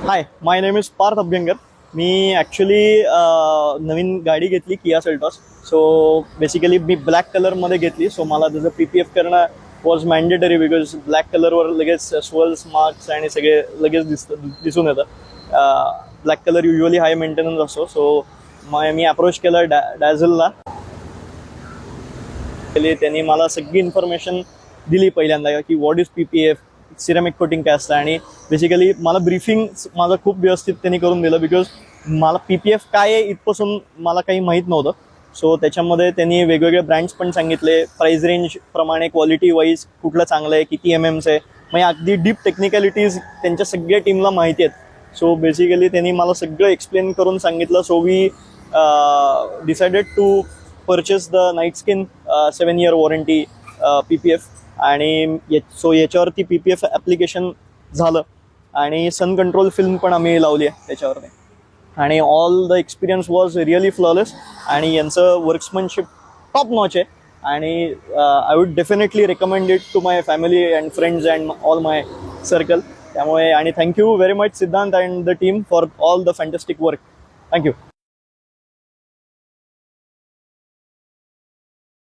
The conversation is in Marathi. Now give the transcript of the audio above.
High, my name is Parth Abhyankar. मी ॲक्च्युली नवीन गाडी घेतली किया सेल्टॉस. सो बेसिकली मी ब्लॅक कलरमध्ये घेतली. सो मला त्याचं PPF करणं वॉज मॅन्डेटरी बिकॉज ब्लॅक कलरवर लगेच स्वेल्स मार्क्स आणि सगळे लगेच दिसून येतं. Black colour usually high maintenance असतो. सो मी अप्रोच केलं डॅझलला. त्यांनी मला सगळी इन्फॉर्मेशन दिली पहिल्यांदा की what is PPF, ceramic coating काय असतं. आणि बेसिकली मला ब्रीफिंग माझं खूप व्यवस्थित त्यांनी करून दिलं बिकॉज मला PPF काय आहे इथपासून मला काही माहीत नव्हतं. सो त्याच्यामध्ये त्यांनी वेगवेगळे ब्रँड्स पण सांगितले, प्राईस रेंज प्रमाणे, क्वालिटी वाईज कुठलं चांगलं आहे, किती MMचं आहे, म्हणजे अगदी डीप टेक्निकॅलिटीज त्यांच्या सगळ्या टीमला माहिती आहेत. सो बेसिकली त्यांनी मला सगळं एक्सप्लेन करून सांगितलं. So we decided to purchase the night skin 7 year warranty PPF. आणि सो याच्यावरती PPF ॲप्लिकेशन झालं आणि सन कंट्रोल फिल्म पण आम्ही लावली आहे त्याच्यावरती. आणि all the experience was really flawless. आणि यांचं वर्क्समनशिप टॉप नॉच आहे. आणि I would definitely recommend it to my family and friends and all my circle. त्यामुळे आणि thank you very much Siddhant and the team for all the fantastic work. Thank you.